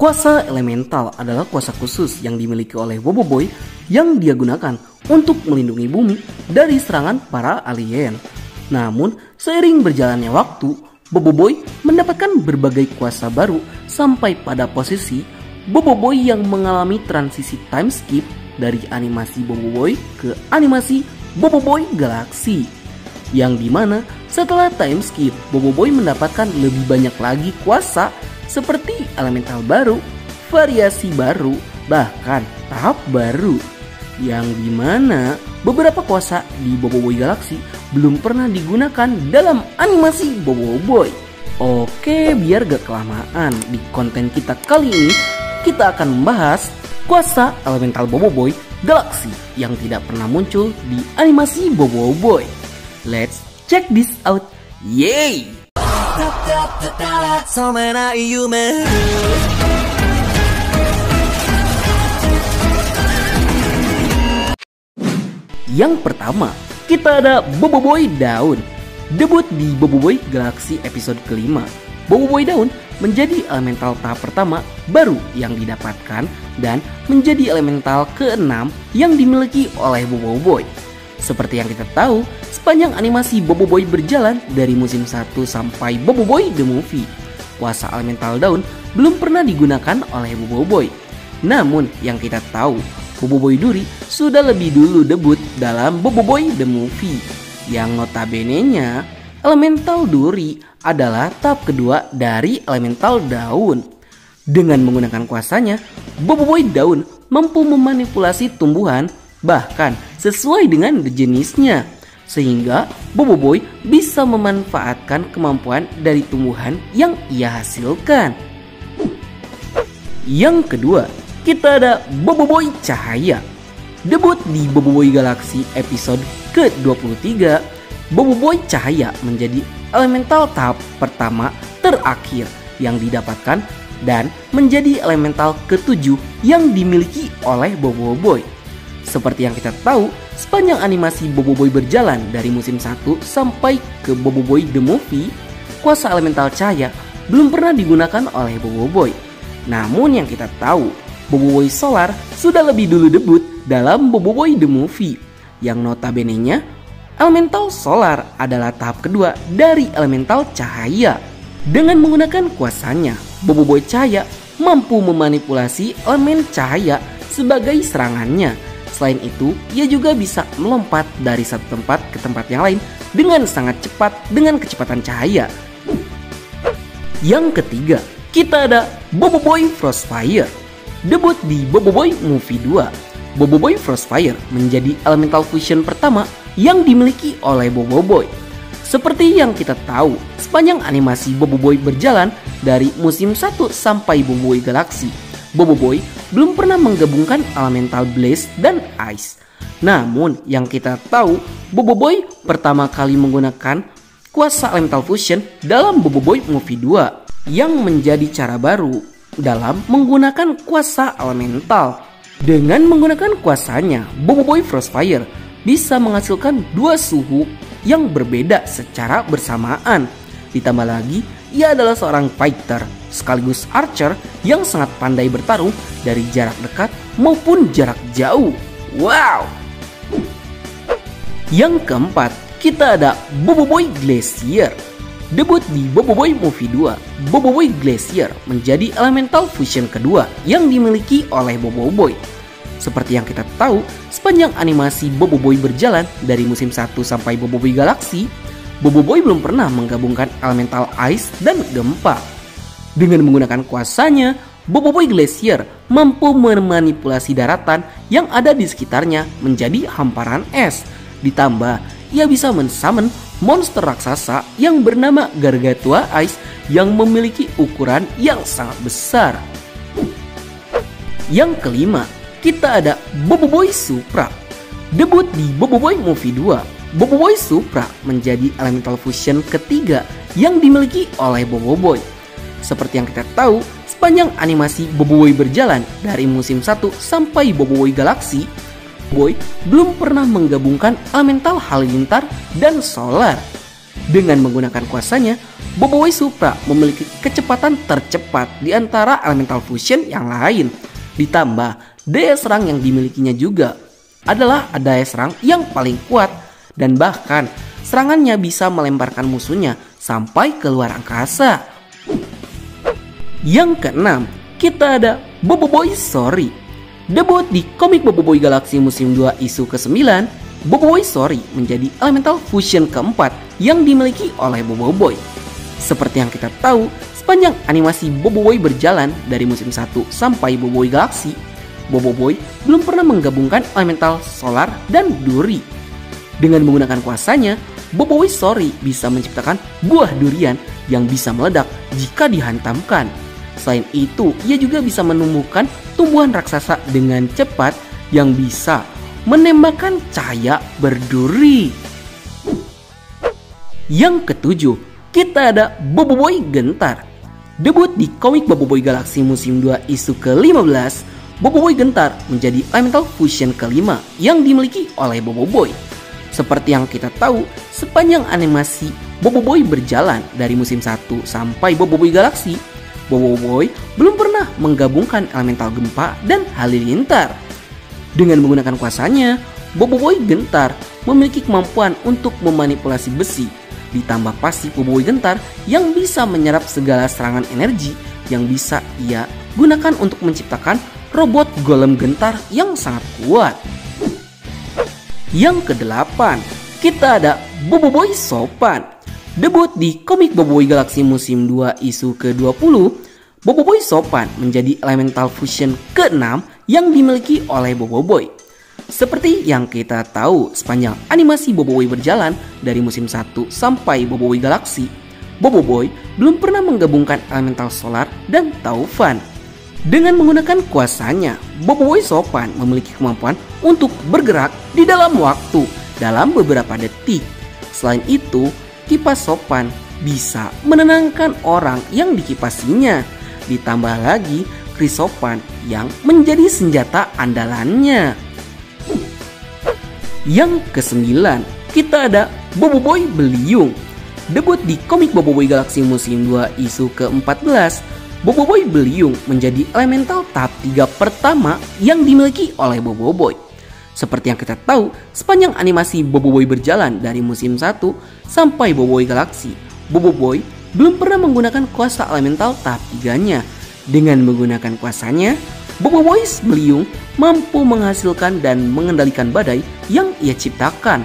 Kuasa elemental adalah kuasa khusus yang dimiliki oleh Bobo Boy yang dia gunakan untuk melindungi bumi dari serangan para alien. Namun, seiring berjalannya waktu, Bobo Boy mendapatkan berbagai kuasa baru sampai pada posisi Bobo Boy yang mengalami transisi time skip dari animasi Bobo Boy ke animasi Bobo Boy Galaxy. Yang dimana setelah time skip, Bobo Boy mendapatkan lebih banyak lagi kuasa seperti elemental baru, variasi baru, bahkan tahap baru. Yang dimana beberapa kuasa di Bobo Boy Galaxy belum pernah digunakan dalam animasi Bobo Boy. Oke, biar gak kelamaan, di konten kita kali ini kita akan membahas kuasa elemental Bobo Boy Galaxy yang tidak pernah muncul di animasi Bobo Boy. Let's check this out. Yay! Yang pertama, kita ada Bobo Boy Daun. Debut di Bobo Boy Galaxy episode kelima. Bobo Boy Daun menjadi elemental tahap pertama baru yang didapatkan dan menjadi elemental ke-6 yang dimiliki oleh Bobo Boy. Seperti yang kita tahu, sepanjang animasi Bobo Boy berjalan dari musim 1 sampai Bobo Boy The Movie, kuasa elemental daun belum pernah digunakan oleh Bobo Boy. Namun yang kita tahu, Bobo Boy Duri sudah lebih dulu debut dalam Bobo Boy The Movie. Yang notabene-nya, elemental duri adalah tahap kedua dari elemental daun. Dengan menggunakan kuasanya, Bobo Boy Daun mampu memanipulasi tumbuhan bahkan sesuai dengan jenisnya, sehingga Bobo Boy bisa memanfaatkan kemampuan dari tumbuhan yang ia hasilkan. Yang kedua, kita ada Bobo Boy Cahaya. Debut di Bobo Boy Galaxy episode ke-23, Bobo Boy Cahaya menjadi elemental tahap pertama terakhir yang didapatkan dan menjadi elemental ke-7 yang dimiliki oleh Bobo Boy. Seperti yang kita tahu, sepanjang animasi Bobo Boy berjalan dari musim 1 sampai ke Bobo Boy The Movie, kuasa elemental cahaya belum pernah digunakan oleh Bobo Boy. Namun yang kita tahu, Bobo Boy Solar sudah lebih dulu debut dalam Bobo Boy The Movie. Yang notabene-nya, elemental solar adalah tahap kedua dari elemental cahaya. Dengan menggunakan kuasanya, Bobo Boy Cahaya mampu memanipulasi elemen cahaya sebagai serangannya. Selain itu, ia juga bisa melompat dari satu tempat ke tempat yang lain dengan sangat cepat dengan kecepatan cahaya. Yang ketiga, kita ada Bobo Boy Frostfire. Debut di Bobo Boy Movie 2, Bobo Boy Frostfire menjadi elemental fusion pertama yang dimiliki oleh Bobo Boy. Seperti yang kita tahu, sepanjang animasi Bobo Boy berjalan dari musim 1 sampai Bobo Boy Galaxy, Bobo Boy belum pernah menggabungkan elemental Blaze dan Ice. Namun yang kita tahu, Bobo Boy pertama kali menggunakan kuasa elemental fusion dalam Bobo Boy Movie 2 yang menjadi cara baru dalam menggunakan kuasa elemental. Dengan menggunakan kuasanya, Bobo Boy Frostfire bisa menghasilkan dua suhu yang berbeda secara bersamaan. Ditambah lagi, ia adalah seorang fighter sekaligus archer yang sangat pandai bertarung dari jarak dekat maupun jarak jauh. Wow! Yang keempat, kita ada Bobo Boy Glacier. Debut di Bobo Boy Movie 2, Bobo Boy Glacier menjadi elemental fusion kedua yang dimiliki oleh Bobo Boy. Seperti yang kita tahu, sepanjang animasi Bobo Boy berjalan dari musim 1 sampai Bobo Boy Galaxy, Bobo Boy belum pernah menggabungkan elemental ice dan gempa. Dengan menggunakan kuasanya, Bobo Boy Glacier mampu memanipulasi daratan yang ada di sekitarnya menjadi hamparan es. Ditambah, ia bisa mensummon monster raksasa yang bernama Gargantua Ice yang memiliki ukuran yang sangat besar. Yang kelima, kita ada Bobo Boy Supra. Debut di Bobo Boy Movie 2, Bobo Boy Supra menjadi elemental fusion ketiga yang dimiliki oleh Bobo Boy. Seperti yang kita tahu, sepanjang animasi Bobo Boy berjalan dari musim 1 sampai Bobo Boy Galaxy, Boy belum pernah menggabungkan elemental halilintar dan solar. Dengan menggunakan kuasanya, Boboiboy Supra memiliki kecepatan tercepat di antara elemental fusion yang lain. Ditambah, daya serang yang dimilikinya juga adalah daya serang yang paling kuat, dan bahkan serangannya bisa melemparkan musuhnya sampai ke luar angkasa. Yang keenam, kita ada Boboiboy Sori. Debut di komik Boboiboy Galaxy musim 2 isu ke-9, Boboiboy Sori menjadi elemental fusion keempat yang dimiliki oleh Boboiboy. Seperti yang kita tahu, sepanjang animasi Boboiboy berjalan dari musim 1 sampai Boboiboy Galaxy, Boboiboy belum pernah menggabungkan elemental solar dan duri. Dengan menggunakan kuasanya, Boboiboy Sori bisa menciptakan buah durian yang bisa meledak jika dihantamkan. Selain itu, ia juga bisa menumbuhkan tumbuhan raksasa dengan cepat yang bisa menembakkan cahaya berduri. Yang ketujuh, kita ada Boboiboy Gentar. Debut di komik Boboiboy Galaxy musim 2 isu ke-15, Boboiboy Gentar menjadi elemental fusion kelima yang dimiliki oleh Boboiboy. Seperti yang kita tahu, sepanjang animasi Boboiboy berjalan dari musim 1 sampai Boboiboy Galaxy, Boboiboy belum pernah menggabungkan elemental gempa dan halilintar. Dengan menggunakan kuasanya, Boboiboy Gentar memiliki kemampuan untuk memanipulasi besi. Ditambah pasif Boboiboy Gentar yang bisa menyerap segala serangan energi yang bisa ia gunakan untuk menciptakan robot golem gentar yang sangat kuat. Yang kedelapan, kita ada Boboiboy Sopan. Debut di komik Boboiboy Galaxy musim 2 isu ke-20, Boboiboy Sopan menjadi elemental fusion ke-6 yang dimiliki oleh Boboiboy. Seperti yang kita tahu, sepanjang animasi Boboiboy berjalan dari musim 1 sampai Boboiboy Galaxy, Boboiboy belum pernah menggabungkan elemental solar dan taufan. Dengan menggunakan kuasanya, Boboiboy Sopan memiliki kemampuan untuk bergerak di dalam waktu dalam beberapa detik. Selain itu, kipas Sopan bisa menenangkan orang yang dikipasinya. Ditambah lagi kris Sopan yang menjadi senjata andalannya. Yang kesembilan, kita ada Boboiboy Beliung. Debut di komik Boboiboy Galaxy musim 2 isu ke-14, Boboiboy Beliung menjadi elemental tahap 3 pertama yang dimiliki oleh Boboiboy. Seperti yang kita tahu, sepanjang animasi Boboiboy berjalan dari musim 1 sampai Boboiboy Galaxy, Boboiboy belum pernah menggunakan kuasa elemental tahap 3-nya. Dengan menggunakan kuasanya, Boboiboy Beliung mampu menghasilkan dan mengendalikan badai yang ia ciptakan.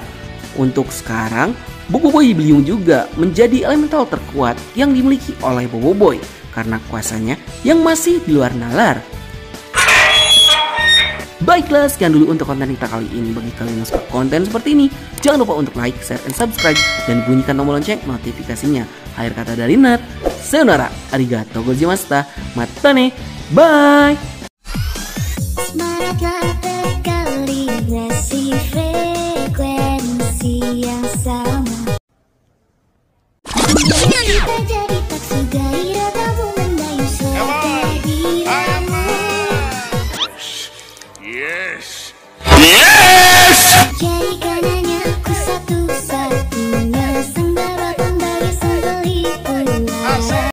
Untuk sekarang, Boboiboy Beliung juga menjadi elemental terkuat yang dimiliki oleh Boboiboy karena kuasanya yang masih di luar nalar. Baiklah, sekian dulu untuk konten kita kali ini. Bagi kalian yang suka konten seperti ini, jangan lupa untuk like, share, dan subscribe, dan bunyikan tombol lonceng notifikasinya. Akhir kata dari Nat, sayonara, arigatou gozaimashita, matane, bye! Semangatlah berkalibrasi frekuensi yang sama. Kita jadi tak sudahi ragamu mendayu serta diramu. Yes! Yes! Jadikan hanya aku satu